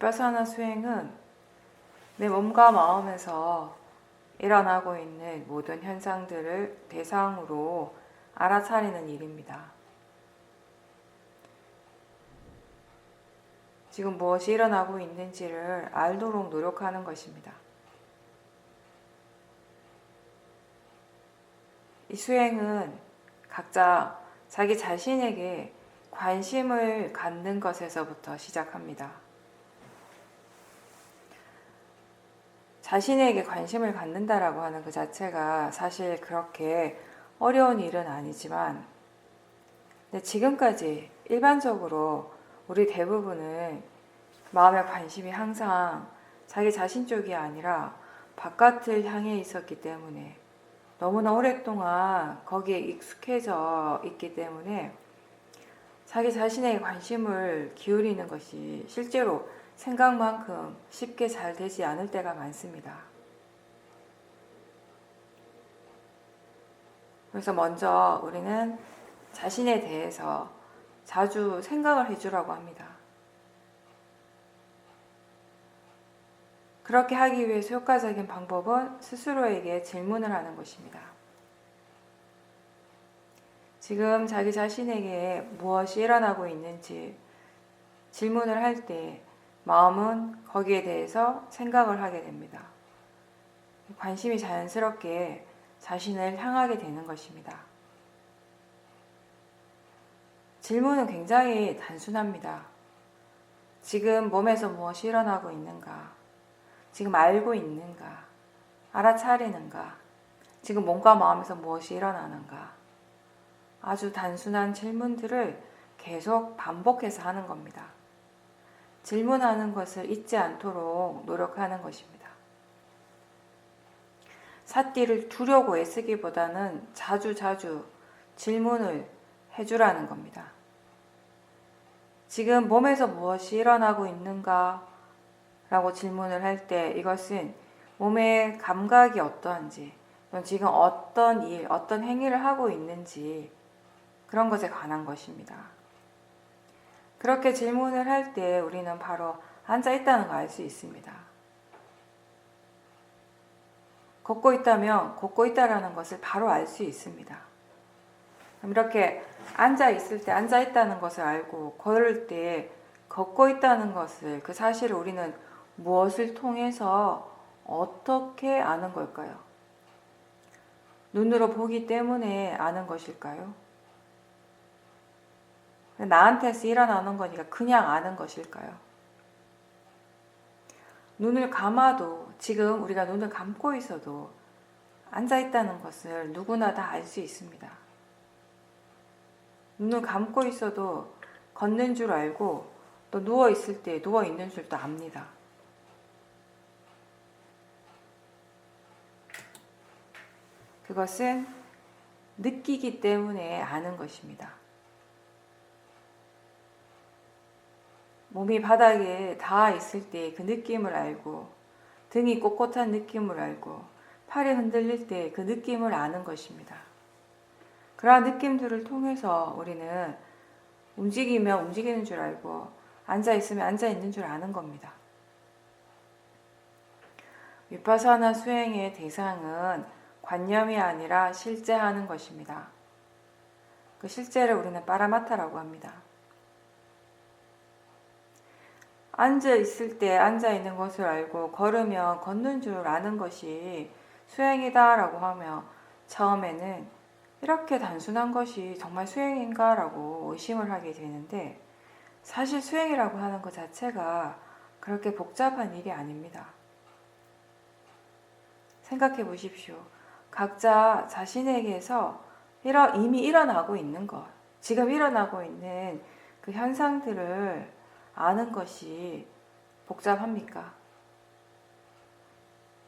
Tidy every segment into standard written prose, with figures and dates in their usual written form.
비파사나 수행은 내 몸과 마음에서 일어나고 있는 모든 현상들을 대상으로 알아차리는 일입니다. 지금 무엇이 일어나고 있는지를 알도록 노력하는 것입니다. 이 수행은 각자 자기 자신에게 관심을 갖는 것에서부터 시작합니다. 자신에게 관심을 갖는다라고 하는 그 자체가 사실 그렇게 어려운 일은 아니지만, 근데 지금까지 일반적으로 우리 대부분은 마음의 관심이 항상 자기 자신 쪽이 아니라 바깥을 향해 있었기 때문에, 너무나 오랫동안 거기에 익숙해져 있기 때문에 자기 자신에게 관심을 기울이는 것이 실제로 생각만큼 쉽게 잘 되지 않을 때가 많습니다. 그래서 먼저 우리는 자신에 대해서 자주 생각을 해주라고 합니다. 그렇게 하기 위해서 효과적인 방법은 스스로에게 질문을 하는 것입니다. 지금 자기 자신에게 무엇이 일어나고 있는지 질문을 할 때 마음은 거기에 대해서 생각을 하게 됩니다. 관심이 자연스럽게 자신을 향하게 되는 것입니다. 질문은 굉장히 단순합니다. 지금 몸에서 무엇이 일어나고 있는가? 지금 알고 있는가? 알아차리는가? 지금 몸과 마음에서 무엇이 일어나는가? 아주 단순한 질문들을 계속 반복해서 하는 겁니다. 질문하는 것을 잊지 않도록 노력하는 것입니다. 삿띠를 두려고 애쓰기보다는 자주자주 질문을 해주라는 겁니다. 지금 몸에서 무엇이 일어나고 있는가? 라고 질문을 할 때 이것은 몸의 감각이 어떠한지, 또는 지금 어떤 일, 어떤 행위를 하고 있는지 그런 것에 관한 것입니다. 그렇게 질문을 할 때 우리는 바로 앉아 있다는 걸 알 수 있습니다. 걷고 있다면 걷고 있다라는 것을 바로 알 수 있습니다. 그럼 이렇게 앉아 있을 때 앉아 있다는 것을 알고, 걸을 때 걷고 있다는 것을, 그 사실을 우리는 무엇을 통해서 어떻게 아는 걸까요? 눈으로 보기 때문에 아는 것일까요? 나한테서 일어나는 거니까 그냥 아는 것일까요? 눈을 감아도, 지금 우리가 눈을 감고 있어도 앉아 있다는 것을 누구나 다 알 수 있습니다. 눈을 감고 있어도 걷는 줄 알고, 또 누워 있을 때 누워 있는 줄도 압니다. 그것은 느끼기 때문에 아는 것입니다. 몸이 바닥에 닿아 있을 때 그 느낌을 알고, 등이 꼿꼿한 느낌을 알고, 팔이 흔들릴 때 그 느낌을 아는 것입니다. 그러한 느낌들을 통해서 우리는 움직이면 움직이는 줄 알고, 앉아 있으면 앉아 있는 줄 아는 겁니다. 비파사나 수행의 대상은 관념이 아니라 실제하는 것입니다. 그 실제를 우리는 파라마타라고 합니다. 앉아 있을 때 앉아 있는 것을 알고, 걸으면 걷는 줄 아는 것이 수행이다라고 하며, 처음에는 이렇게 단순한 것이 정말 수행인가라고 의심을 하게 되는데, 사실 수행이라고 하는 것 자체가 그렇게 복잡한 일이 아닙니다. 생각해 보십시오. 각자 자신에게서 이미 일어나고 있는 것, 지금 일어나고 있는 그 현상들을 아는 것이 복잡합니까?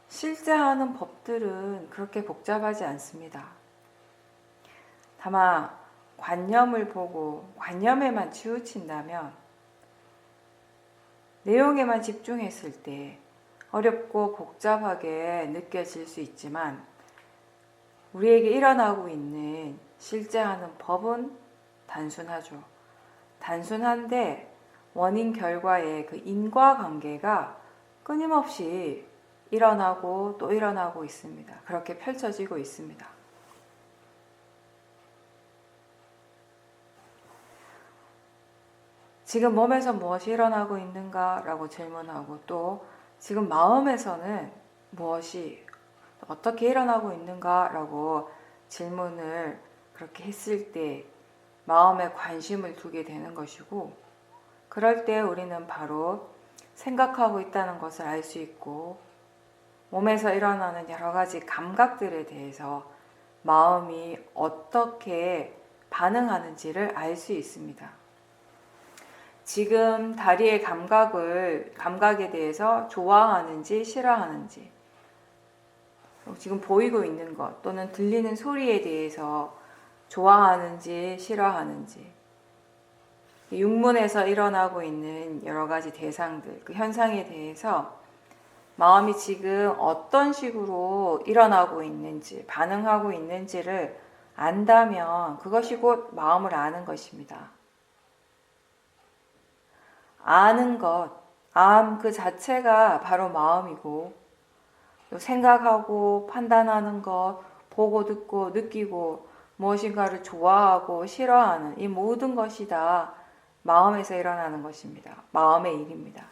실제하는 법들은 그렇게 복잡하지 않습니다. 다만 관념을 보고 관념에만 치우친다면, 내용에만 집중했을 때 어렵고 복잡하게 느껴질 수 있지만, 우리에게 일어나고 있는 실제하는 법은 단순하죠. 단순한데 원인 결과의 그 인과관계가 끊임없이 일어나고 또 일어나고 있습니다. 그렇게 펼쳐지고 있습니다. 지금 몸에서 무엇이 일어나고 있는가? 라고 질문하고 또 지금 마음에서는 무엇이 어떻게 일어나고 있는가? 라고 질문을 그렇게 했을 때 마음에 관심을 두게 되는 것이고, 그럴 때 우리는 바로 생각하고 있다는 것을 알 수 있고, 몸에서 일어나는 여러 가지 감각들에 대해서 마음이 어떻게 반응하는지를 알 수 있습니다. 지금 다리의 감각에 대해서 좋아하는지 싫어하는지, 지금 보이고 있는 것 또는 들리는 소리에 대해서 좋아하는지 싫어하는지, 육문에서 일어나고 있는 여러 가지 대상들, 그 현상에 대해서 마음이 지금 어떤 식으로 일어나고 있는지, 반응하고 있는지를 안다면 그것이 곧 마음을 아는 것입니다. 아는 것, 암 그 자체가 바로 마음이고, 또 생각하고 판단하는 것, 보고 듣고 느끼고 무엇인가를 좋아하고 싫어하는 이 모든 것이 다 마음에서 일어나는 것입니다. 마음의 일입니다.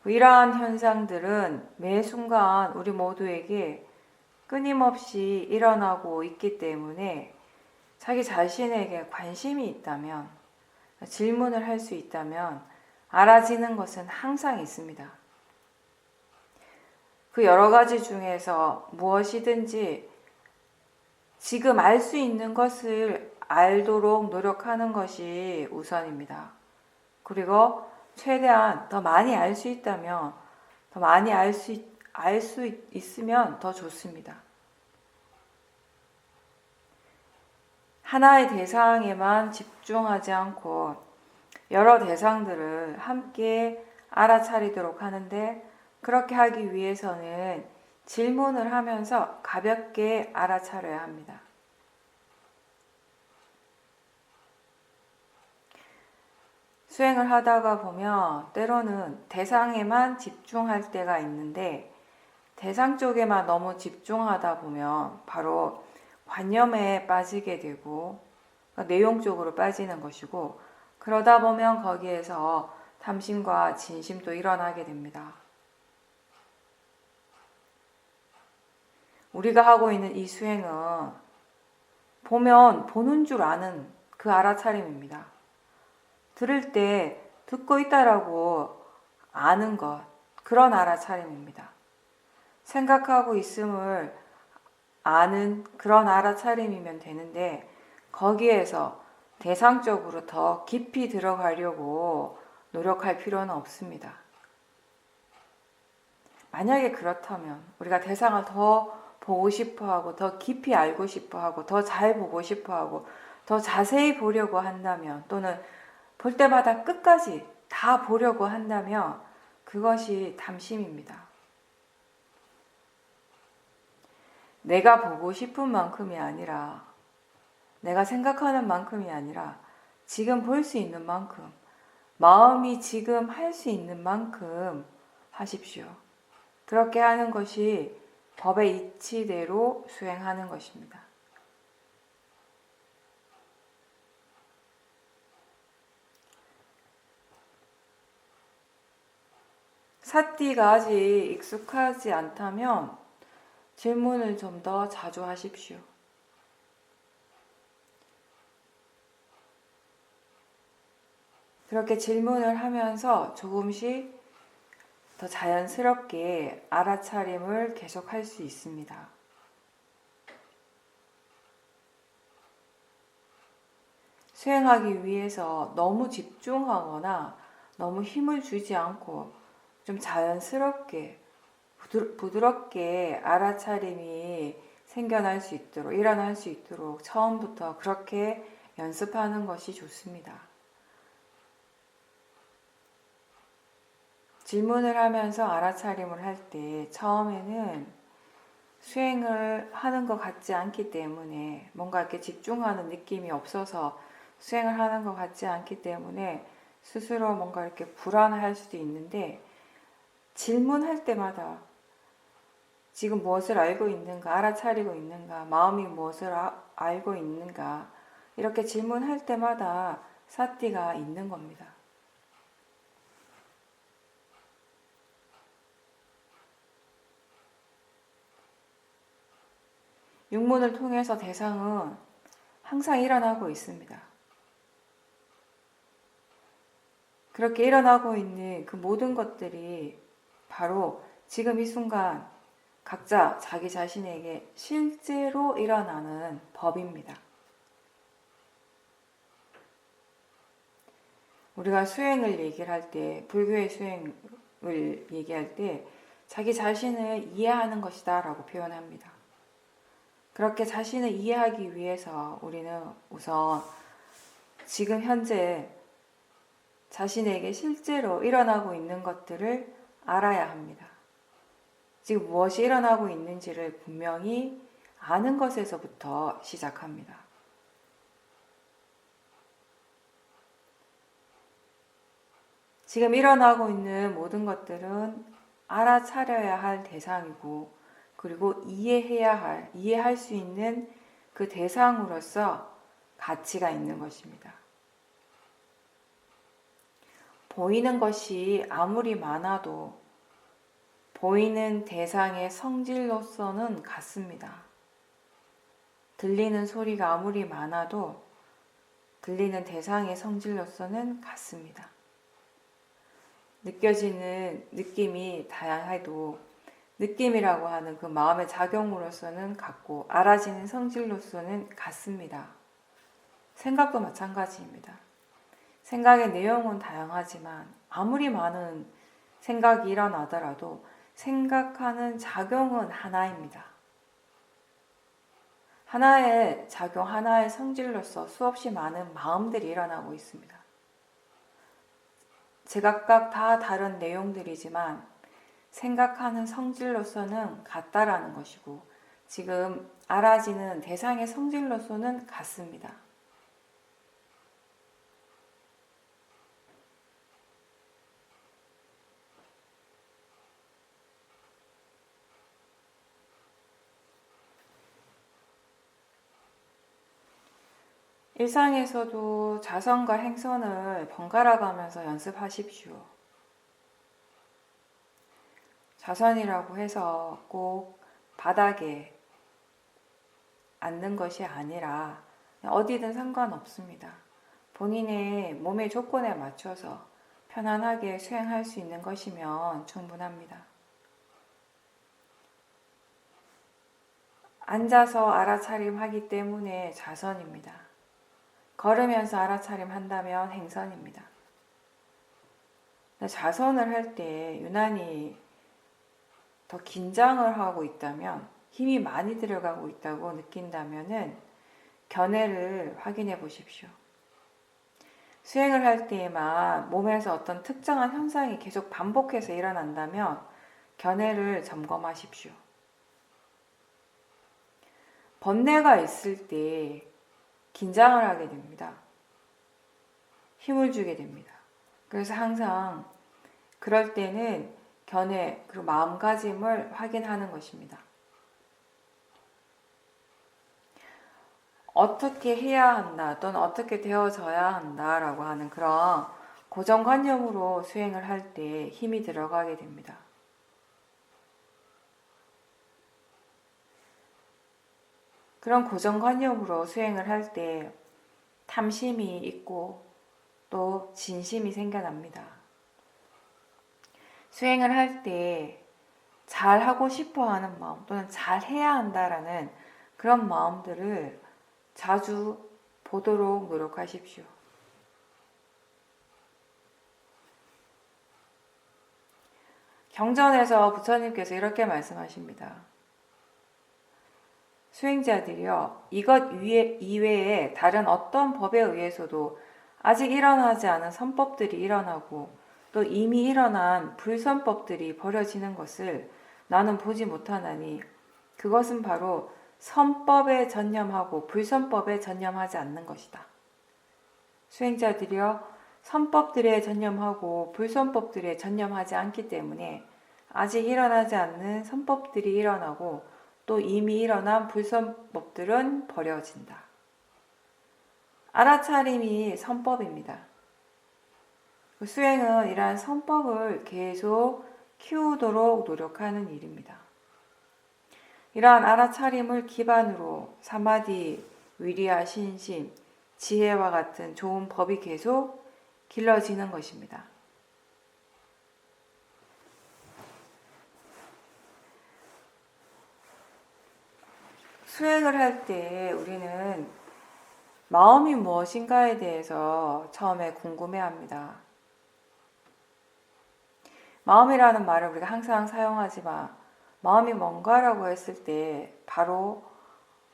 이러한 현상들은 매 순간 우리 모두에게 끊임없이 일어나고 있기 때문에 자기 자신에게 관심이 있다면, 질문을 할 수 있다면 알아지는 것은 항상 있습니다. 그 여러 가지 중에서 무엇이든지 지금 알 수 있는 것을 알도록 노력하는 것이 우선입니다. 그리고 최대한 더 많이 알 수 있다면, 더 많이 알 수 있으면 더 좋습니다. 하나의 대상에만 집중하지 않고 여러 대상들을 함께 알아차리도록 하는데, 그렇게 하기 위해서는 질문을 하면서 가볍게 알아차려야 합니다. 수행을 하다가 보면 때로는 대상에만 집중할 때가 있는데, 대상 쪽에만 너무 집중하다 보면 바로 관념에 빠지게 되고, 그러니까 내용 쪽으로 빠지는 것이고, 그러다 보면 거기에서 탐심과 진심도 일어나게 됩니다. 우리가 하고 있는 이 수행은 보면 보는 줄 아는 그 알아차림입니다. 들을 때 듣고 있다라고 아는 것, 그런 알아차림입니다. 생각하고 있음을 아는 그런 알아차림이면 되는데, 거기에서 대상적으로 더 깊이 들어가려고 노력할 필요는 없습니다. 만약에 그렇다면 우리가 대상을 더 보고 싶어 하고, 더 깊이 알고 싶어 하고, 더 잘 보고 싶어 하고, 더 자세히 보려고 한다면, 또는 볼 때마다 끝까지 다 보려고 한다면 그것이 탐심입니다. 내가 보고 싶은 만큼이 아니라, 내가 생각하는 만큼이 아니라 지금 볼 수 있는 만큼, 마음이 지금 할 수 있는 만큼 하십시오. 그렇게 하는 것이 법의 이치대로 수행하는 것입니다. 사띠가 아직 익숙하지 않다면 질문을 좀 더 자주 하십시오. 그렇게 질문을 하면서 조금씩 더 자연스럽게 알아차림을 계속할 수 있습니다. 수행하기 위해서 너무 집중하거나 너무 힘을 주지 않고 좀 자연스럽게 부드럽게 알아차림이 생겨날 수 있도록, 일어날 수 있도록 처음부터 그렇게 연습하는 것이 좋습니다. 질문을 하면서 알아차림을 할 때 처음에는 수행을 하는 것 같지 않기 때문에 뭔가 이렇게 집중하는 느낌이 없어서 수행을 하는 것 같지 않기 때문에 스스로 뭔가 이렇게 불안할 수도 있는데, 질문할 때마다 지금 무엇을 알고 있는가, 알아차리고 있는가, 마음이 무엇을 알고 있는가, 이렇게 질문할 때마다 사띠가 있는 겁니다. 육문을 통해서 대상은 항상 일어나고 있습니다. 그렇게 일어나고 있는 그 모든 것들이 바로 지금 이 순간 각자 자기 자신에게 실제로 일어나는 법입니다. 우리가 수행을 얘기를 할 때, 불교의 수행을 얘기할 때 자기 자신을 이해하는 것이다 라고 표현합니다. 그렇게 자신을 이해하기 위해서 우리는 우선 지금 현재 자신에게 실제로 일어나고 있는 것들을 알아야 합니다. 지금 무엇이 일어나고 있는지를 분명히 아는 것에서부터 시작합니다. 지금 일어나고 있는 모든 것들은 알아차려야 할 대상이고, 그리고 이해할 수 있는 그 대상으로서 가치가 있는 것입니다. 보이는 것이 아무리 많아도 보이는 대상의 성질로서는 같습니다. 들리는 소리가 아무리 많아도 들리는 대상의 성질로서는 같습니다. 느껴지는 느낌이 다양해도 느낌이라고 하는 그 마음의 작용으로서는 같고, 알아지는 성질로서는 같습니다. 생각도 마찬가지입니다. 생각의 내용은 다양하지만 아무리 많은 생각이 일어나더라도 생각하는 작용은 하나입니다. 하나의 작용, 하나의 성질로서 수없이 많은 마음들이 일어나고 있습니다. 제각각 다 다른 내용들이지만 생각하는 성질로서는 같다라는 것이고, 지금 알아지는 대상의 성질로서는 같습니다. 일상에서도 자선과 행선을 번갈아 가면서 연습하십시오. 자선이라고 해서 꼭 바닥에 앉는 것이 아니라 어디든 상관없습니다. 본인의 몸의 조건에 맞춰서 편안하게 수행할 수 있는 것이면 충분합니다. 앉아서 알아차림하기 때문에 자선입니다. 걸으면서 알아차림한다면 행선입니다. 자선을 할 때 유난히 더 긴장을 하고 있다면, 힘이 많이 들어가고 있다고 느낀다면 견해를 확인해 보십시오. 수행을 할 때에만 몸에서 어떤 특정한 현상이 계속 반복해서 일어난다면 견해를 점검하십시오. 번뇌가 있을 때 긴장을 하게 됩니다. 힘을 주게 됩니다. 그래서 항상 그럴 때는 견해 그리고 마음가짐을 확인하는 것입니다. 어떻게 해야 한다 또는 어떻게 되어져야 한다라고 하는 그런 고정관념으로 수행을 할 때 힘이 들어가게 됩니다. 그런 고정관념으로 수행을 할 때 탐심이 있고 또 진심이 생겨납니다. 수행을 할 때 잘하고 싶어 하는 마음 또는 잘해야 한다라는 그런 마음들을 자주 보도록 노력하십시오. 경전에서 부처님께서 이렇게 말씀하십니다. 수행자들이여, 이것 이외에 다른 어떤 법에 의해서도 아직 일어나지 않은 선법들이 일어나고 또 이미 일어난 불선법들이 벌어지는 것을 나는 보지 못하나니 그것은 바로 선법에 전념하고 불선법에 전념하지 않는 것이다. 수행자들이여 선법들에 전념하고 불선법들에 전념하지 않기 때문에 아직 일어나지 않는 선법들이 일어나고 또 이미 일어난 불선법들은 버려진다. 알아차림이 선법입니다. 수행은 이러한 선법을 계속 키우도록 노력하는 일입니다. 이러한 알아차림을 기반으로 사마디, 위리야, 신심, 지혜와 같은 좋은 법이 계속 길러지는 것입니다. 수행을 할 때 우리는 마음이 무엇인가에 대해서 처음에 궁금해합니다. 마음이라는 말을 우리가 항상 사용하지만 마음이 뭔가라고 했을 때 바로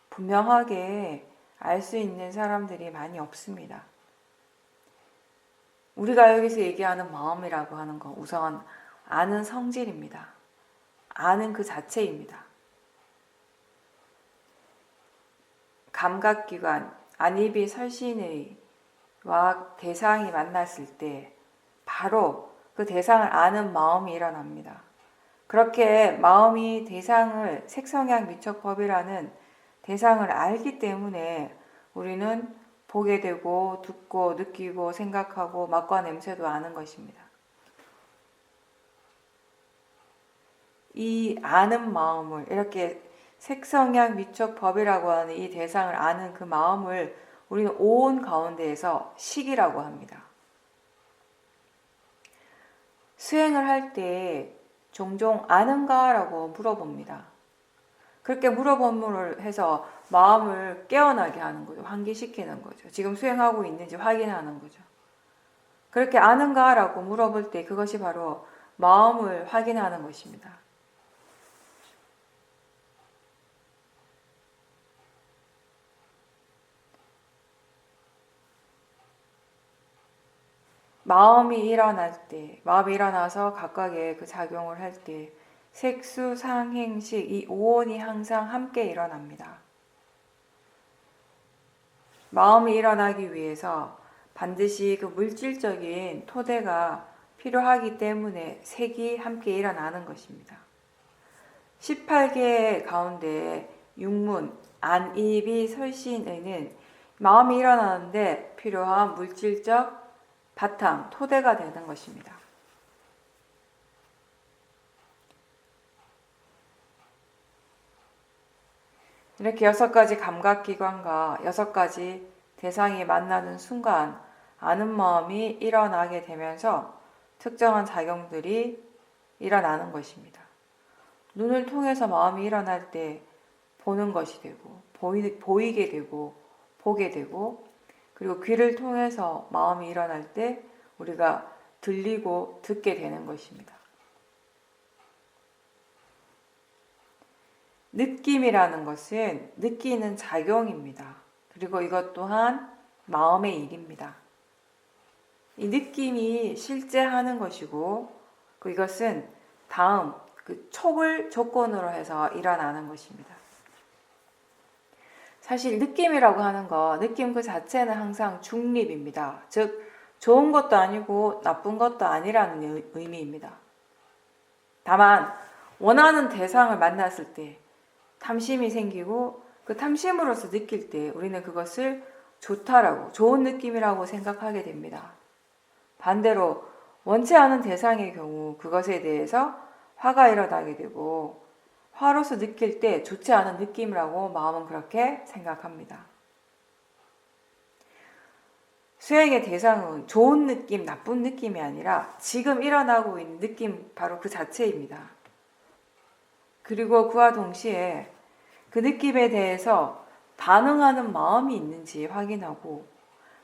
분명하게 알 수 있는 사람들이 많이 없습니다. 우리가 여기서 얘기하는 마음이라고 하는 건 우선 아는 성질입니다. 아는 그 자체입니다. 감각기관, 안입이 설신의 와 대상이 만났을 때 바로 그 대상을 아는 마음이 일어납니다. 그렇게 마음이 대상을 색성향 미척법이라는 대상을 알기 때문에 우리는 보게 되고 듣고 느끼고 생각하고 맛과 냄새도 아는 것입니다. 이 아는 마음을 이렇게 색성향 미척법이라고 하는 이 대상을 아는 그 마음을 우리는 오온 가운데에서 식이라고 합니다. 수행을 할 때 종종 아는가? 라고 물어봅니다. 그렇게 물어봄으로 해서 마음을 깨어나게 하는 거죠. 환기시키는 거죠. 지금 수행하고 있는지 확인하는 거죠. 그렇게 아는가? 라고 물어볼 때 그것이 바로 마음을 확인하는 것입니다. 마음이 일어날 때, 마음이 일어나서 각각의 그 작용을 할 때 색수, 상행식, 이 오온이 항상 함께 일어납니다. 마음이 일어나기 위해서 반드시 그 물질적인 토대가 필요하기 때문에 색이 함께 일어나는 것입니다. 18개 가운데 육문, 안입이 설신의는 마음이 일어나는데 필요한 물질적 바탕, 토대가 되는 것입니다. 이렇게 6가지 감각기관과 6가지 대상이 만나는 순간 아는 마음이 일어나게 되면서 특정한 작용들이 일어나는 것입니다. 눈을 통해서 마음이 일어날 때 보는 것이 되고 보이게 되고 보게 되고 그리고 귀를 통해서 마음이 일어날 때 우리가 들리고 듣게 되는 것입니다. 느낌이라는 것은 느끼는 작용입니다. 그리고 이것 또한 마음의 일입니다. 이 느낌이 실제 하는 것이고 이것은 다음 그 촉을 조건으로 해서 일어나는 것입니다. 사실 느낌이라고 하는 거, 느낌 그 자체는 항상 중립입니다. 즉 좋은 것도 아니고 나쁜 것도 아니라는 의미입니다. 다만 원하는 대상을 만났을 때 탐심이 생기고 그 탐심으로서 느낄 때 우리는 그것을 좋다라고, 좋은 느낌이라고 생각하게 됩니다. 반대로 원치 않은 대상의 경우 그것에 대해서 화가 일어나게 되고 화로서 느낄 때 좋지 않은 느낌이라고 마음은 그렇게 생각합니다. 수행의 대상은 좋은 느낌, 나쁜 느낌이 아니라 지금 일어나고 있는 느낌 바로 그 자체입니다. 그리고 그와 동시에 그 느낌에 대해서 반응하는 마음이 있는지 확인하고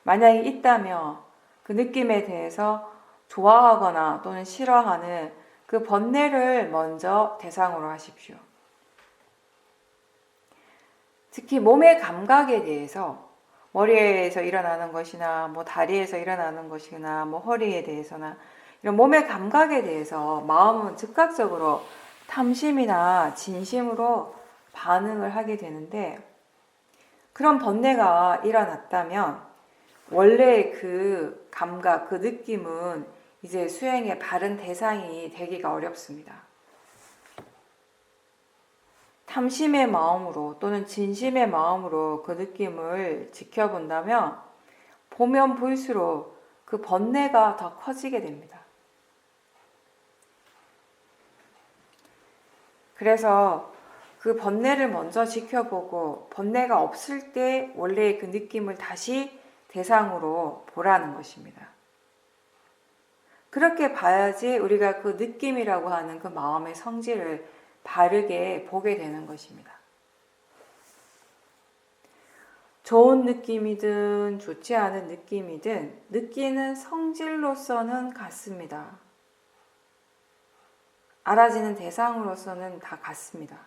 만약에 있다면 그 느낌에 대해서 좋아하거나 또는 싫어하는 그 번뇌를 먼저 대상으로 하십시오. 특히 몸의 감각에 대해서 머리에서 일어나는 것이나 다리에서 일어나는 것이나 허리에 대해서나 이런 몸의 감각에 대해서 마음은 즉각적으로 탐심이나 진심으로 반응을 하게 되는데 그런 번뇌가 일어났다면 원래 그 감각, 그 느낌은 이제 수행의 바른 대상이 되기가 어렵습니다. 탐심의 마음으로 또는 진심의 마음으로 그 느낌을 지켜본다면 보면 볼수록 그 번뇌가 더 커지게 됩니다. 그래서 그 번뇌를 먼저 지켜보고 번뇌가 없을 때 원래의 그 느낌을 다시 대상으로 보라는 것입니다. 그렇게 봐야지 우리가 그 느낌이라고 하는 그 마음의 성질을 바르게 보게 되는 것입니다. 좋은 느낌이든 좋지 않은 느낌이든 느끼는 성질로서는 같습니다. 알아지는 대상으로서는 다 같습니다.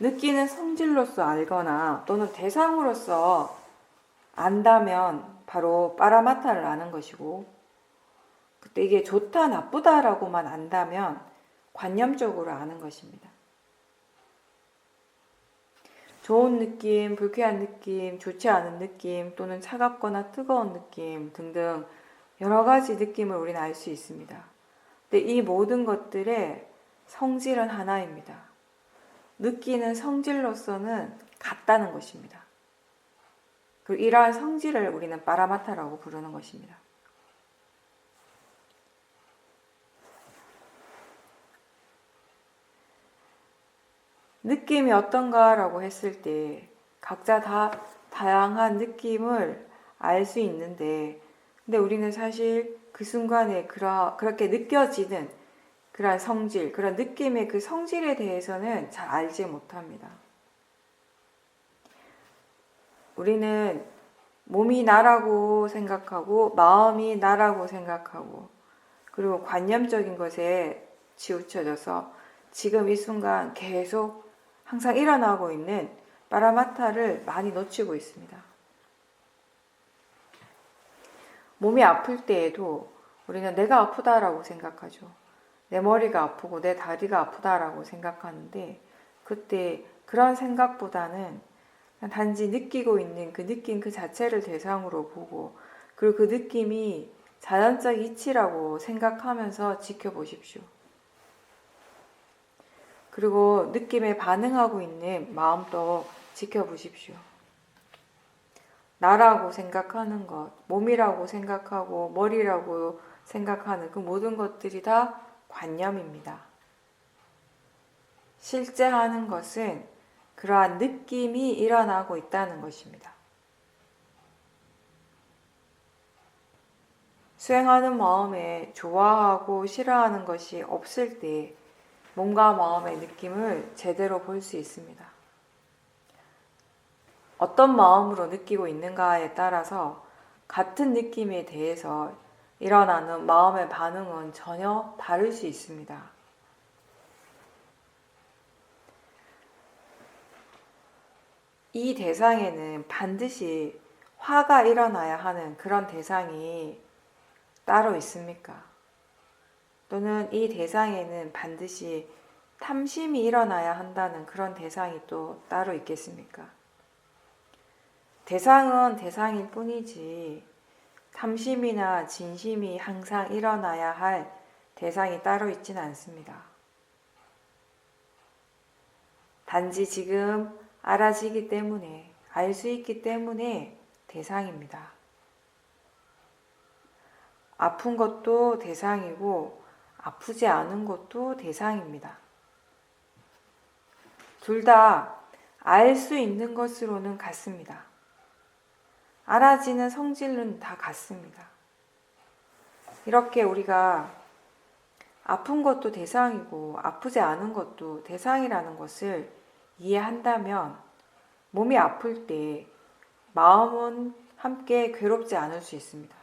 느끼는 성질로서 알거나 또는 대상으로서 안다면 바로 빠라마타를 아는 것이고, 그때 이게 좋다 나쁘다라고만 안다면 관념적으로 아는 것입니다. 좋은 느낌, 불쾌한 느낌, 좋지 않은 느낌 또는 차갑거나 뜨거운 느낌 등등 여러 가지 느낌을 우리는 알 수 있습니다. 근데 이 모든 것들의 성질은 하나입니다. 느끼는 성질로서는 같다는 것입니다. 그리고 이러한 성질을 우리는 빠라마타라고 부르는 것입니다. 느낌이 어떤가라고 했을 때 각자 다 다양한 느낌을 알 수 있는데, 근데 우리는 사실 그 순간에 그렇게 느껴지는 그런 성질, 그런 느낌의 그 성질에 대해서는 잘 알지 못합니다. 우리는 몸이 나라고 생각하고 마음이 나라고 생각하고 그리고 관념적인 것에 치우쳐져서 지금 이 순간 계속 항상 일어나고 있는 빠라마타를 많이 놓치고 있습니다. 몸이 아플 때에도 우리는 내가 아프다라고 생각하죠. 내 머리가 아프고 내 다리가 아프다라고 생각하는데, 그때 그런 생각보다는 단지 느끼고 있는 그 느낌 그 자체를 대상으로 보고, 그리고 그 느낌이 자연적 이치라고 생각하면서 지켜보십시오. 그리고 느낌에 반응하고 있는 마음도 지켜보십시오. 나라고 생각하는 것, 몸이라고 생각하고 머리라고 생각하는 그 모든 것들이 다 관념입니다. 실제 하는 것은 그러한 느낌이 일어나고 있다는 것입니다. 수행하는 마음에 좋아하고 싫어하는 것이 없을 때 몸과 마음의 느낌을 제대로 볼 수 있습니다. 어떤 마음으로 느끼고 있는가에 따라서 같은 느낌에 대해서 일어나는 마음의 반응은 전혀 다를 수 있습니다. 이 대상에는 반드시 화가 일어나야 하는 그런 대상이 따로 있습니까? 또는 이 대상에는 반드시 탐심이 일어나야 한다는 그런 대상이 또 따로 있겠습니까? 대상은 대상일 뿐이지 탐심이나 진심이 항상 일어나야 할 대상이 따로 있지는 않습니다. 단지 지금 알아지기 때문에, 알 수 있기 때문에 대상입니다. 아픈 것도 대상이고 아프지 않은 것도 대상입니다. 둘 다 알 수 있는 것으로는 같습니다. 알아지는 성질은 다 같습니다. 이렇게 우리가 아픈 것도 대상이고 아프지 않은 것도 대상이라는 것을 이해한다면 몸이 아플 때 마음은 함께 괴롭지 않을 수 있습니다.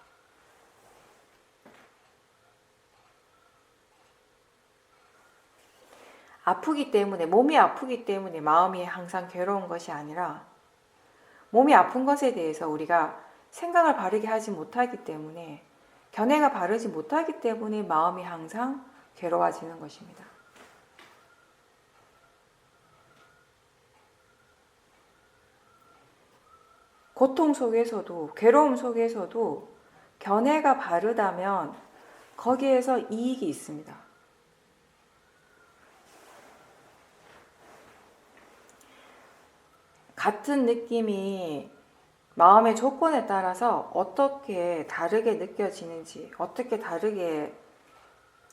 아프기 때문에, 몸이 아프기 때문에 마음이 항상 괴로운 것이 아니라 몸이 아픈 것에 대해서 우리가 생각을 바르게 하지 못하기 때문에, 견해가 바르지 못하기 때문에 마음이 항상 괴로워지는 것입니다. 고통 속에서도, 괴로움 속에서도 견해가 바르다면 거기에서 이익이 있습니다. 같은 느낌이 마음의 조건에 따라서 어떻게 다르게 느껴지는지, 어떻게 다르게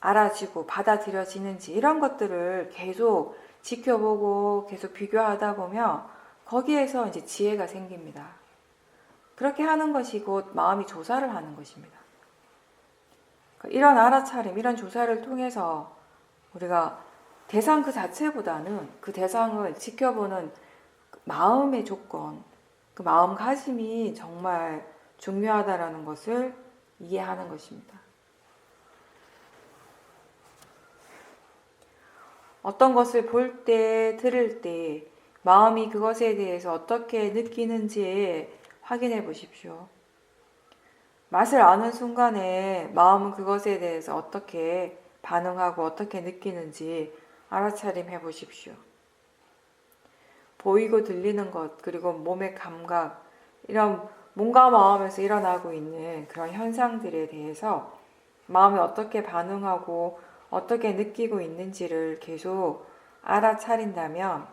알아지고 받아들여지는지, 이런 것들을 계속 지켜보고 계속 비교하다 보면 거기에서 이제 지혜가 생깁니다. 그렇게 하는 것이 곧 마음이 조사를 하는 것입니다. 이런 알아차림, 이런 조사를 통해서 우리가 대상 그 자체보다는 그 대상을 지켜보는 마음의 조건, 그 마음가짐이 정말 중요하다라는 것을 이해하는 것입니다. 어떤 것을 볼 때, 들을 때 마음이 그것에 대해서 어떻게 느끼는지 확인해 보십시오. 맛을 아는 순간에 마음은 그것에 대해서 어떻게 반응하고 어떻게 느끼는지 알아차림해 보십시오. 보이고 들리는 것, 그리고 몸의 감각, 이런 몸과 마음에서 일어나고 있는 그런 현상들에 대해서 마음이 어떻게 반응하고 어떻게 느끼고 있는지를 계속 알아차린다면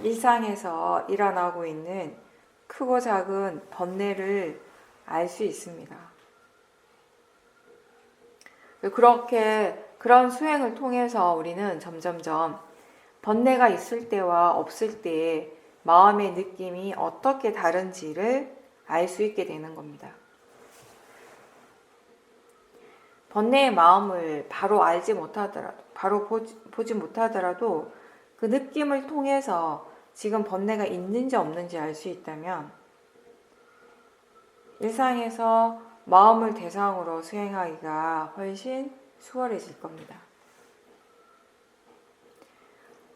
일상에서 일어나고 있는 크고 작은 번뇌를 알 수 있습니다. 그렇게 그런 수행을 통해서 우리는 점점점 번뇌가 있을 때와 없을 때의 마음의 느낌이 어떻게 다른지를 알 수 있게 되는 겁니다. 번뇌의 마음을 바로 알지 못하더라도, 바로 보지 못하더라도 그 느낌을 통해서 지금 번뇌가 있는지 없는지 알 수 있다면 일상에서 마음을 대상으로 수행하기가 훨씬 수월해질 겁니다.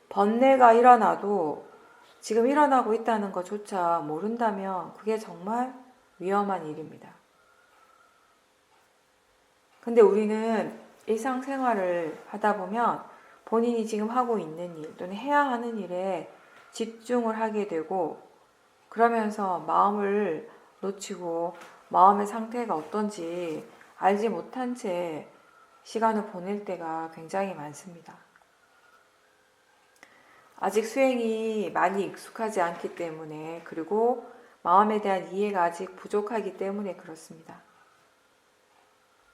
번뇌가 일어나도 지금 일어나고 있다는 것조차 모른다면 그게 정말 위험한 일입니다. 근데 우리는 일상생활을 하다 보면 본인이 지금 하고 있는 일 또는 해야 하는 일에 집중을 하게 되고 그러면서 마음을 놓치고 마음의 상태가 어떤지 알지 못한 채 시간을 보낼 때가 굉장히 많습니다. 아직 수행이 많이 익숙하지 않기 때문에, 그리고 마음에 대한 이해가 아직 부족하기 때문에 그렇습니다.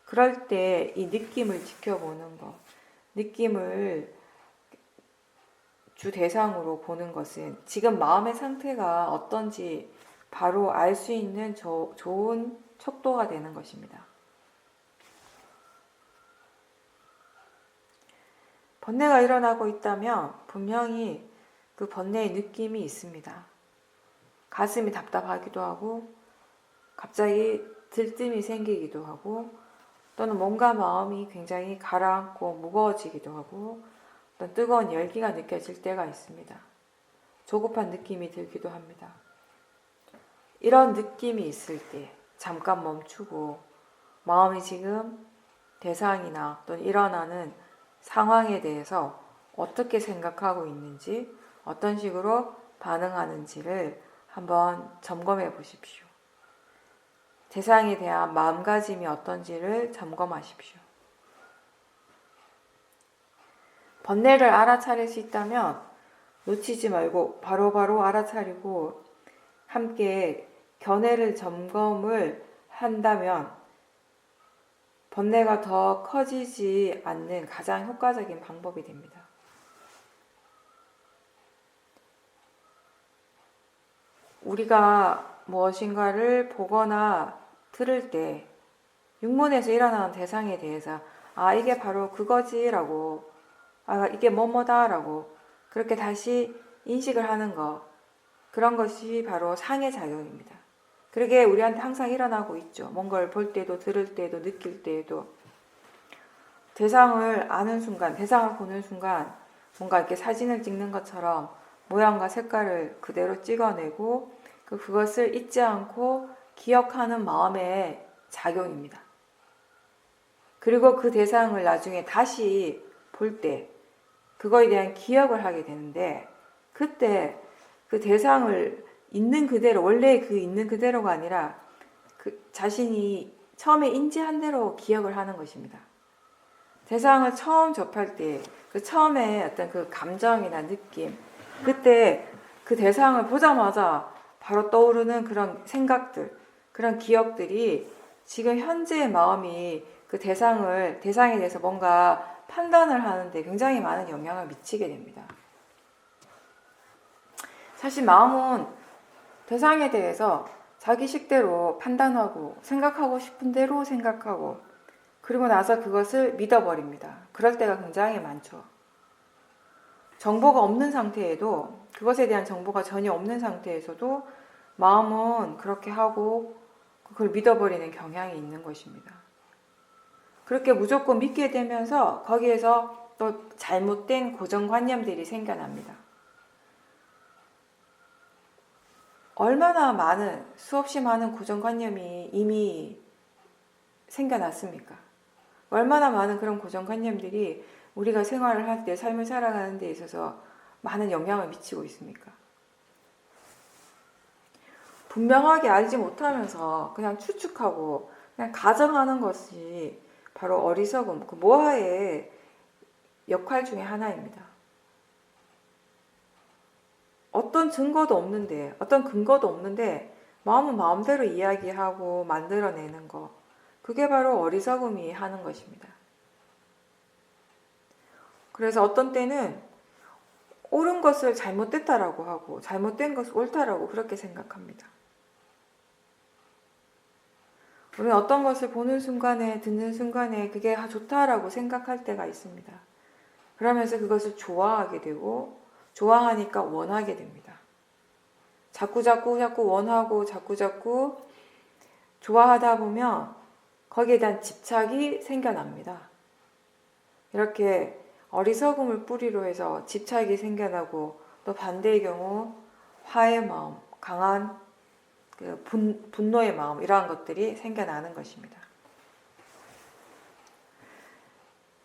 그럴 때 이 느낌을 지켜보는 것, 느낌을 주 대상으로 보는 것은 지금 마음의 상태가 어떤지 바로 알 수 있는 좋은 척도가 되는 것입니다. 번뇌가 일어나고 있다면 분명히 그 번뇌의 느낌이 있습니다. 가슴이 답답하기도 하고 갑자기 들뜸이 생기기도 하고 또는 몸과 마음이 굉장히 가라앉고 무거워지기도 하고 어떤 뜨거운 열기가 느껴질 때가 있습니다. 조급한 느낌이 들기도 합니다. 이런 느낌이 있을 때 잠깐 멈추고 마음이 지금 대상이나 또는 일어나는 상황에 대해서 어떻게 생각하고 있는지, 어떤 식으로 반응하는지를 한번 점검해 보십시오. 대상에 대한 마음가짐이 어떤지를 점검하십시오. 번뇌를 알아차릴 수 있다면 놓치지 말고 바로바로 알아차리고 함께 견해를 점검을 한다면 번뇌가 더 커지지 않는 가장 효과적인 방법이 됩니다. 우리가 무엇인가를 보거나 들을 때 육문에서 일어나는 대상에 대해서 이게 바로 그거지라고, 이게 뭐뭐다라고 그렇게 다시 인식을 하는 것, 그런 것이 바로 상의 작용입니다. 그러게 우리한테 항상 일어나고 있죠. 뭔가를 볼 때도 들을 때도 느낄 때도 대상을 아는 순간, 대상을 보는 순간 뭔가 이렇게 사진을 찍는 것처럼 모양과 색깔을 그대로 찍어내고 그것을 잊지 않고 기억하는 마음의 작용입니다. 그리고 그 대상을 나중에 다시 볼 때 그거에 대한 기억을 하게 되는데 그때 그 대상을 있는 그대로, 원래 그 있는 그대로가 아니라 그 자신이 처음에 인지한 대로 기억을 하는 것입니다. 대상을 처음 접할 때 그 처음에 어떤 그 감정이나 느낌, 그때 그 대상을 보자마자 바로 떠오르는 그런 생각들, 그런 기억들이 지금 현재의 마음이 그 대상에 대해서 뭔가 판단을 하는데 굉장히 많은 영향을 미치게 됩니다. 사실 마음은 대상에 대해서 자기 식대로 판단하고 생각하고 싶은 대로 생각하고 그리고 나서 그것을 믿어버립니다. 그럴 때가 굉장히 많죠. 정보가 없는 상태에도, 그것에 대한 정보가 전혀 없는 상태에서도 마음은 그렇게 하고 그걸 믿어버리는 경향이 있는 것입니다. 그렇게 무조건 믿게 되면서 거기에서 또 잘못된 고정관념들이 생겨납니다. 얼마나 많은, 수없이 많은 고정관념이 이미 생겨났습니까? 얼마나 많은 그런 고정관념들이 우리가 생활을 할 때, 삶을 살아가는 데 있어서 많은 영향을 미치고 있습니까? 분명하게 알지 못하면서 그냥 추측하고 그냥 가정하는 것이 바로 어리석음, 그 모하의 역할 중에 하나입니다. 어떤 증거도 없는데, 어떤 근거도 없는데 마음은 마음대로 이야기하고 만들어내는 거, 그게 바로 어리석음이 하는 것입니다. 그래서 어떤 때는 옳은 것을 잘못됐다라고 하고 잘못된 것을 옳다라고 그렇게 생각합니다. 우리는 어떤 것을 보는 순간에, 듣는 순간에 그게 좋다라고 생각할 때가 있습니다. 그러면서 그것을 좋아하게 되고 좋아하니까 원하게 됩니다. 자꾸 원하고 자꾸 좋아하다 보면 거기에 대한 집착이 생겨납니다. 이렇게 어리석음을 뿌리로 해서 집착이 생겨나고 또 반대의 경우 화의 마음, 강한 분노의 마음, 이러한 것들이 생겨나는 것입니다.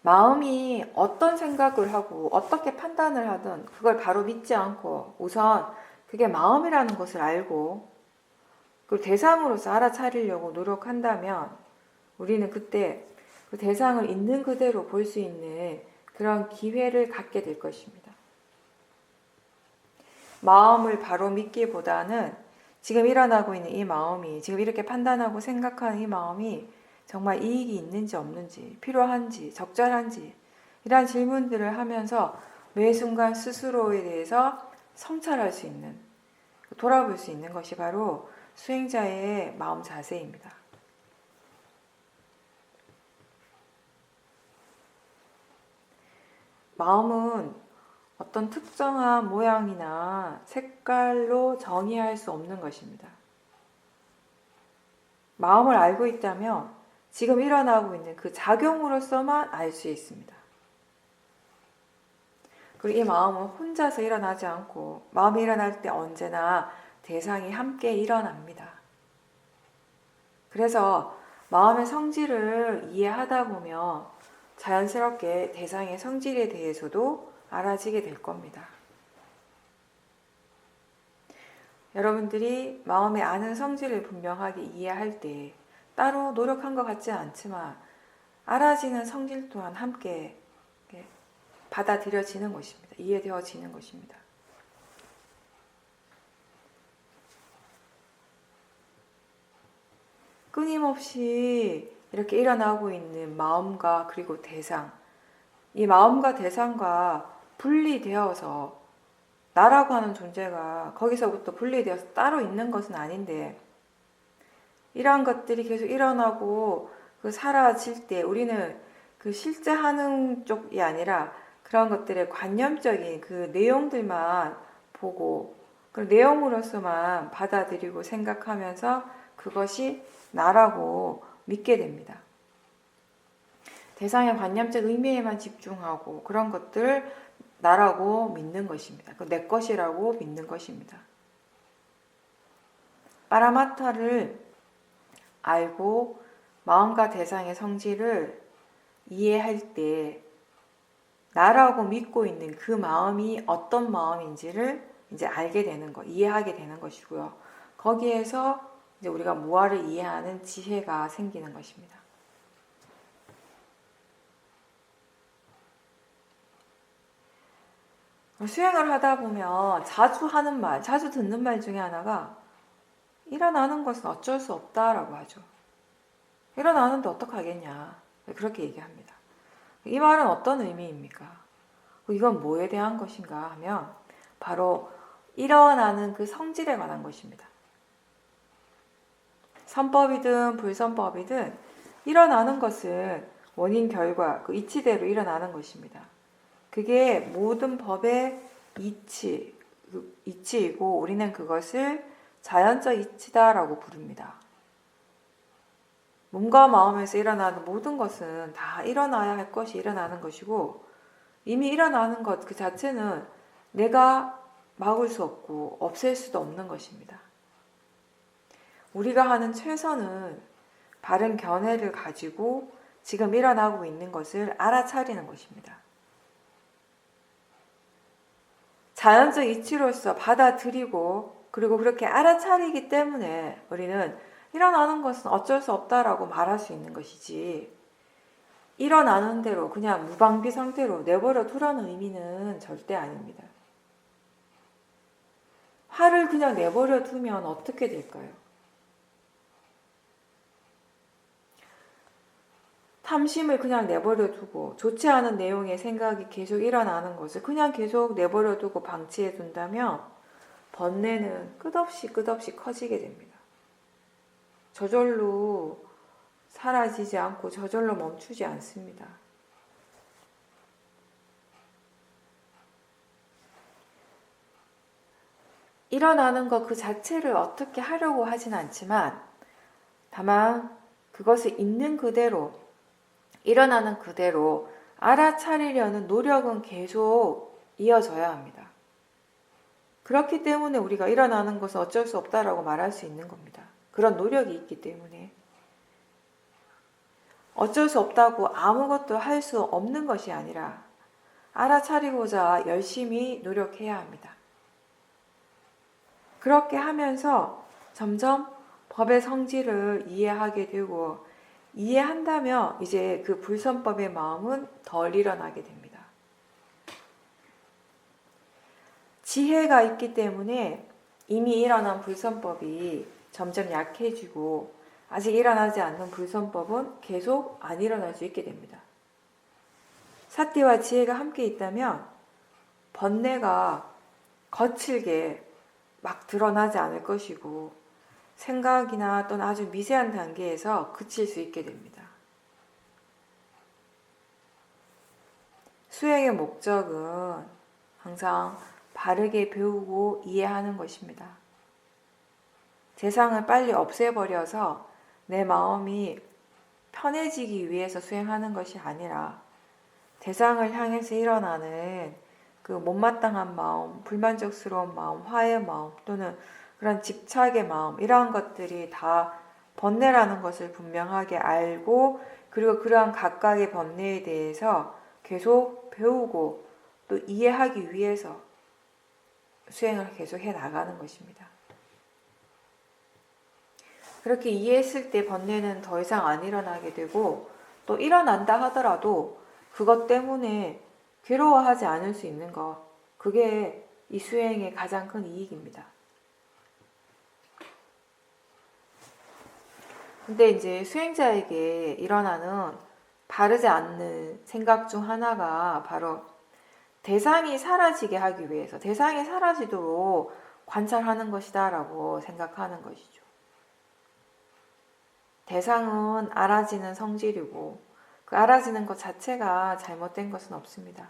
마음이 어떤 생각을 하고 어떻게 판단을 하든 그걸 바로 믿지 않고 우선 그게 마음이라는 것을 알고 그걸 대상으로서 알아차리려고 노력한다면 우리는 그때 그 대상을 있는 그대로 볼 수 있는 그런 기회를 갖게 될 것입니다. 마음을 바로 믿기보다는 지금 일어나고 있는 이 마음이, 지금 이렇게 판단하고 생각하는 이 마음이 정말 이익이 있는지 없는지, 필요한지, 적절한지 이러한 질문들을 하면서 매 순간 스스로에 대해서 성찰할 수 있는, 돌아볼 수 있는 것이 바로 수행자의 마음 자세입니다. 마음은 어떤 특정한 모양이나 색깔로 정의할 수 없는 것입니다. 마음을 알고 있다면 지금 일어나고 있는 그 작용으로서만 알 수 있습니다. 그리고 이 마음은 혼자서 일어나지 않고 마음이 일어날 때 언제나 대상이 함께 일어납니다. 그래서 마음의 성질을 이해하다 보면 자연스럽게 대상의 성질에 대해서도 알아지게 될 겁니다. 여러분들이 마음의 아는 성질을 분명하게 이해할 때 따로 노력한 것 같지는 않지만 알아지는 성질 또한 함께 받아들여지는 것입니다. 이해되어지는 것입니다. 끊임없이 이렇게 일어나고 있는 마음과 그리고 대상, 이 마음과 대상과 분리되어서 나라고 하는 존재가 거기서부터 분리되어서 따로 있는 것은 아닌데 이러한 것들이 계속 일어나고 사라질 때 우리는 그 실제 하는 쪽이 아니라 그런 것들의 관념적인 그 내용들만 보고 그 내용으로서만 받아들이고 생각하면서 그것이 나라고 믿게 됩니다. 대상의 관념적 의미에만 집중하고 그런 것들을 나라고 믿는 것입니다. 내 것이라고 믿는 것입니다. 파라마타를 알고 마음과 대상의 성질을 이해할 때 나라고 믿고 있는 그 마음이 어떤 마음인지를 이제 알게 되는 것, 이해하게 되는 것이고요. 거기에서 이제 우리가 무아를 이해하는 지혜가 생기는 것입니다. 수행을 하다 보면 자주 하는 말, 자주 듣는 말 중에 하나가 일어나는 것은 어쩔 수 없다라고 하죠. 일어나는데 어떡하겠냐. 그렇게 얘기합니다. 이 말은 어떤 의미입니까? 이건 뭐에 대한 것인가 하면 바로 일어나는 그 성질에 관한 것입니다. 선법이든 불선법이든 일어나는 것은 원인 결과, 그 이치대로 일어나는 것입니다. 그게 모든 법의 이치이고 우리는 그것을 자연적 이치다라고 부릅니다. 몸과 마음에서 일어나는 모든 것은 다 일어나야 할 것이 일어나는 것이고 이미 일어나는 것 그 자체는 내가 막을 수 없고 없앨 수도 없는 것입니다. 우리가 하는 최선은 바른 견해를 가지고 지금 일어나고 있는 것을 알아차리는 것입니다. 자연적 이치로서 받아들이고 그리고 그렇게 알아차리기 때문에 우리는 일어나는 것은 어쩔 수 없다라고 말할 수 있는 것이지 일어나는 대로 그냥 무방비 상태로 내버려 두라는 의미는 절대 아닙니다. 화를 그냥 내버려 두면 어떻게 될까요? 탐심을 그냥 내버려 두고 좋지 않은 내용의 생각이 계속 일어나는 것을 그냥 계속 내버려 두고 방치해 둔다면 번뇌는 끝없이 커지게 됩니다. 저절로 사라지지 않고 저절로 멈추지 않습니다. 일어나는 것 그 자체를 어떻게 하려고 하진 않지만 다만 그것을 있는 그대로 일어나는 그대로 알아차리려는 노력은 계속 이어져야 합니다. 그렇기 때문에 우리가 일어나는 것은 어쩔 수 없다라고 말할 수 있는 겁니다. 그런 노력이 있기 때문에 어쩔 수 없다고 아무것도 할 수 없는 것이 아니라 알아차리고자 열심히 노력해야 합니다. 그렇게 하면서 점점 법의 성질을 이해하게 되고 이해한다면 이제 그 불선법의 마음은 덜 일어나게 됩니다. 지혜가 있기 때문에 이미 일어난 불선법이 점점 약해지고 아직 일어나지 않는 불선법은 계속 안 일어날 수 있게 됩니다. 사티와 지혜가 함께 있다면 번뇌가 거칠게 막 드러나지 않을 것이고 생각이나 또는 아주 미세한 단계에서 그칠 수 있게 됩니다. 수행의 목적은 항상 바르게 배우고 이해하는 것입니다. 대상을 빨리 없애버려서 내 마음이 편해지기 위해서 수행하는 것이 아니라 대상을 향해서 일어나는 그 못마땅한 마음, 불만족스러운 마음, 화의 마음 또는 그런 집착의 마음 이러한 것들이 다 번뇌라는 것을 분명하게 알고 그리고 그러한 각각의 번뇌에 대해서 계속 배우고 또 이해하기 위해서 수행을 계속 해 나가는 것입니다. 그렇게 이해했을 때 번뇌는 더 이상 안 일어나게 되고 또 일어난다 하더라도 그것 때문에 괴로워하지 않을 수 있는 것 그게 이 수행의 가장 큰 이익입니다. 근데 이제 수행자에게 일어나는 바르지 않는 생각 중 하나가 바로 대상이 사라지게 하기 위해서 대상이 사라지도록 관찰하는 것이다 라고 생각하는 것이죠. 대상은 알아지는 성질이고 그 알아지는 것 자체가 잘못된 것은 없습니다.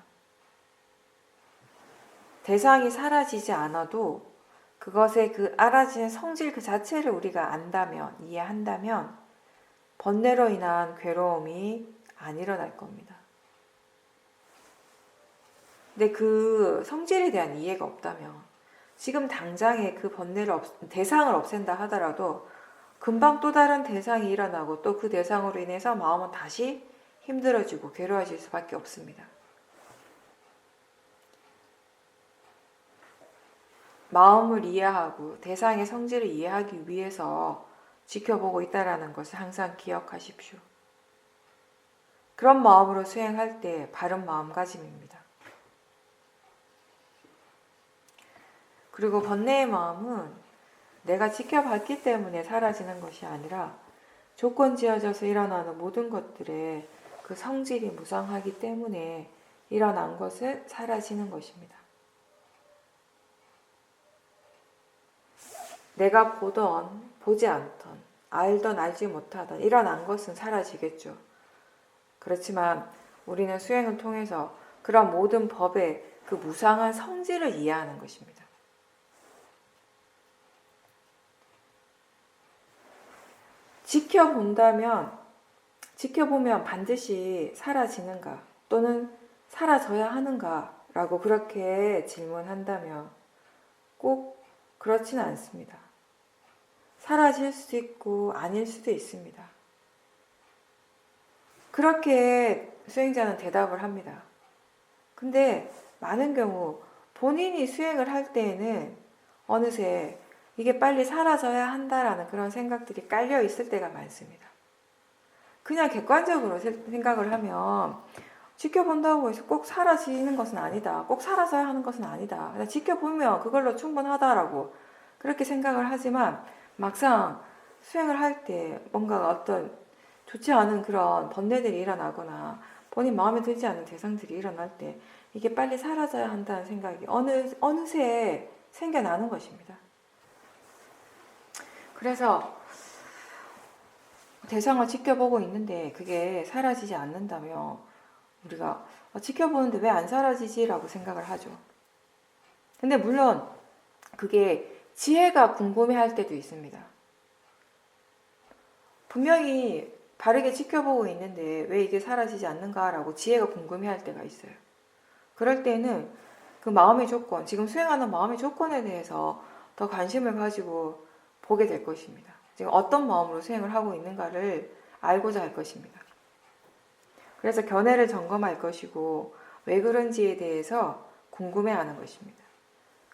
대상이 사라지지 않아도 그것의 그 알아지는 성질 그 자체를 우리가 안다면, 이해한다면 번뇌로 인한 괴로움이 안 일어날 겁니다. 근데 그 성질에 대한 이해가 없다면 지금 당장에 그 번뇌를 대상을 없앤다 하더라도 금방 또 다른 대상이 일어나고 또 그 대상으로 인해서 마음은 다시 힘들어지고 괴로워질 수밖에 없습니다. 마음을 이해하고 대상의 성질을 이해하기 위해서 지켜보고 있다는 것을 항상 기억하십시오. 그런 마음으로 수행할 때 바른 마음가짐입니다. 그리고 번뇌의 마음은 내가 지켜봤기 때문에 사라지는 것이 아니라 조건지어져서 일어나는 모든 것들의 그 성질이 무상하기 때문에 일어난 것은 사라지는 것입니다. 내가 보던, 보지 않던, 알던, 알지 못하던 일어난 것은 사라지겠죠. 그렇지만 우리는 수행을 통해서 그런 모든 법의 그 무상한 성질을 이해하는 것입니다. 지켜보면 반드시 사라지는가 또는 사라져야 하는가 라고 그렇게 질문한다면 꼭 그렇지는 않습니다. 사라질 수도 있고 아닐 수도 있습니다. 그렇게 수행자는 대답을 합니다. 근데 많은 경우 본인이 수행을 할 때에는 어느새 이게 빨리 사라져야 한다라는 그런 생각들이 깔려 있을 때가 많습니다. 그냥 객관적으로 생각을 하면 지켜본다고 해서 꼭 사라지는 것은 아니다. 꼭 사라져야 하는 것은 아니다. 그냥 지켜보면 그걸로 충분하다라고 그렇게 생각을 하지만 막상 수행을 할 때 뭔가 어떤 좋지 않은 그런 번뇌들이 일어나거나 본인 마음에 들지 않는 대상들이 일어날 때 이게 빨리 사라져야 한다는 생각이 어느새 생겨나는 것입니다. 그래서 대상을 지켜보고 있는데 그게 사라지지 않는다면 우리가 지켜보는데 왜 안 사라지지? 라고 생각을 하죠. 근데 물론 그게 지혜가 궁금해할 때도 있습니다. 분명히 바르게 지켜보고 있는데 왜 이게 사라지지 않는가라고 지혜가 궁금해할 때가 있어요. 그럴 때는 그 마음의 조건, 지금 수행하는 마음의 조건에 대해서 더 관심을 가지고 보게 될 것입니다. 지금 어떤 마음으로 수행을 하고 있는가를 알고자 할 것입니다. 그래서 견해를 점검할 것이고 왜 그런지에 대해서 궁금해하는 것입니다.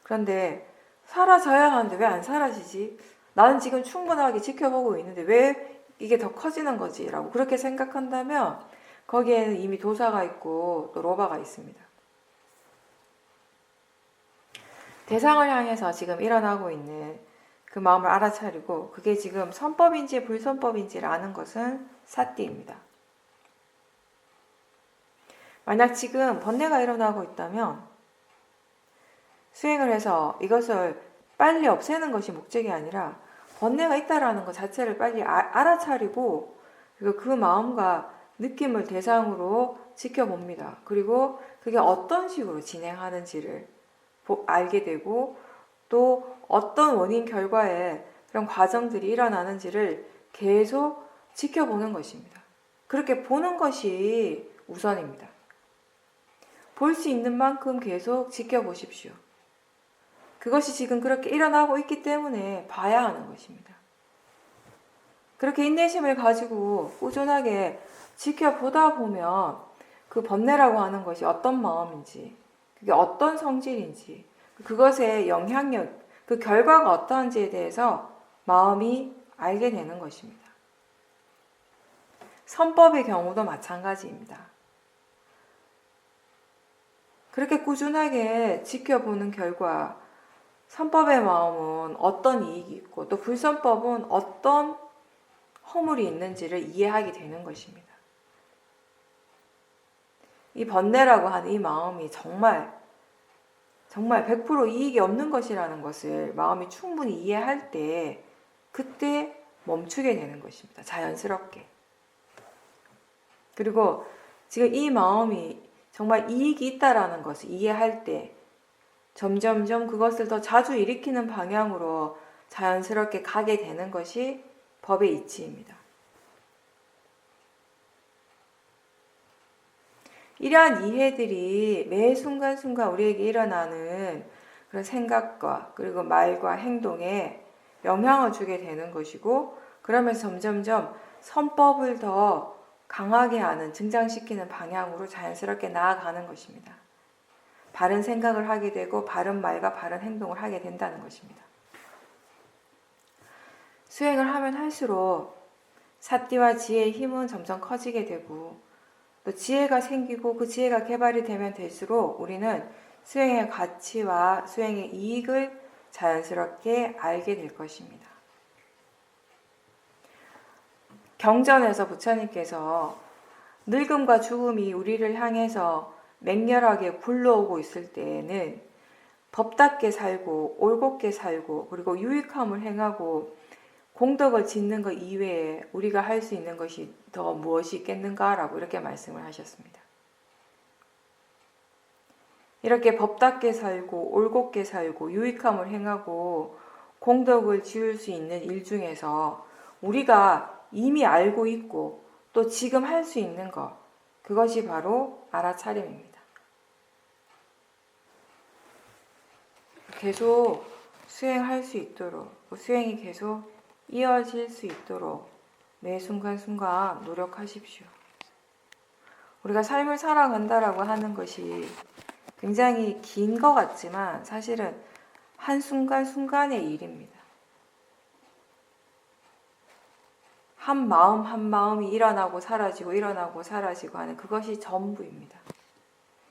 그런데 사라져야 하는데 왜 안 사라지지? 나는 지금 충분하게 지켜보고 있는데 왜 이게 더 커지는 거지? 라고 그렇게 생각한다면 거기에는 이미 도사가 있고 또 로바가 있습니다. 대상을 향해서 지금 일어나고 있는 그 마음을 알아차리고 그게 지금 선법인지 불선법인지를 아는 것은 사띠입니다. 만약 지금 번뇌가 일어나고 있다면 수행을 해서 이것을 빨리 없애는 것이 목적이 아니라 번뇌가 있다라는 것 자체를 빨리 알아차리고 그리고 그 마음과 느낌을 대상으로 지켜봅니다. 그리고 그게 어떤 식으로 진행하는지를 알게 되고 또 어떤 원인 결과에 그런 과정들이 일어나는지를 계속 지켜보는 것입니다. 그렇게 보는 것이 우선입니다. 볼 수 있는 만큼 계속 지켜보십시오. 그것이 지금 그렇게 일어나고 있기 때문에 봐야 하는 것입니다. 그렇게 인내심을 가지고 꾸준하게 지켜보다 보면 그 번뇌라고 하는 것이 어떤 마음인지, 그게 어떤 성질인지, 그것의 영향력, 그 결과가 어떠한지에 대해서 마음이 알게 되는 것입니다. 선법의 경우도 마찬가지입니다. 그렇게 꾸준하게 지켜보는 결과 선법의 마음은 어떤 이익이 있고 또 불선법은 어떤 허물이 있는지를 이해하게 되는 것입니다. 이 번뇌라고 하는 이 마음이 정말 100% 이익이 없는 것이라는 것을 마음이 충분히 이해할 때 그때 멈추게 되는 것입니다. 자연스럽게. 그리고 지금 이 마음이 정말 이익이 있다라는 것을 이해할 때 점점점 그것을 더 자주 일으키는 방향으로 자연스럽게 가게 되는 것이 법의 이치입니다. 이러한 이해들이 매 순간순간 우리에게 일어나는 그런 생각과 그리고 말과 행동에 영향을 주게 되는 것이고 그러면서 점점점 선법을 더 강하게 하는, 증장시키는 방향으로 자연스럽게 나아가는 것입니다. 바른 생각을 하게 되고 바른 말과 바른 행동을 하게 된다는 것입니다. 수행을 하면 할수록 사띠와 지혜의 힘은 점점 커지게 되고 또 지혜가 생기고 그 지혜가 개발이 되면 될수록 우리는 수행의 가치와 수행의 이익을 자연스럽게 알게 될 것입니다. 경전에서 부처님께서 늙음과 죽음이 우리를 향해서 맹렬하게 굴러오고 있을 때에는 법답게 살고 올곧게 살고 그리고 유익함을 행하고 공덕을 짓는 것 이외에 우리가 할 수 있는 것이 더 무엇이 있겠는가라고 이렇게 말씀을 하셨습니다. 이렇게 법답게 살고 올곧게 살고 유익함을 행하고 공덕을 지을 수 있는 일 중에서 우리가 이미 알고 있고 또 지금 할 수 있는 것, 그것이 바로 알아차림입니다. 계속 수행할 수 있도록, 수행이 계속 이어질 수 있도록 매 순간순간 노력하십시오. 우리가 삶을 살아간다라고 하는 것이 굉장히 긴 것 같지만 사실은 한순간순간의 일입니다. 한 마음 한 마음이 일어나고 사라지고 일어나고 사라지고 하는 그것이 전부입니다.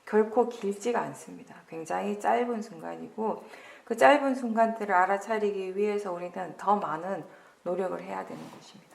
결코 길지가 않습니다. 굉장히 짧은 순간이고 그 짧은 순간들을 알아차리기 위해서 우리는 더 많은 노력을 해야 되는 것입니다.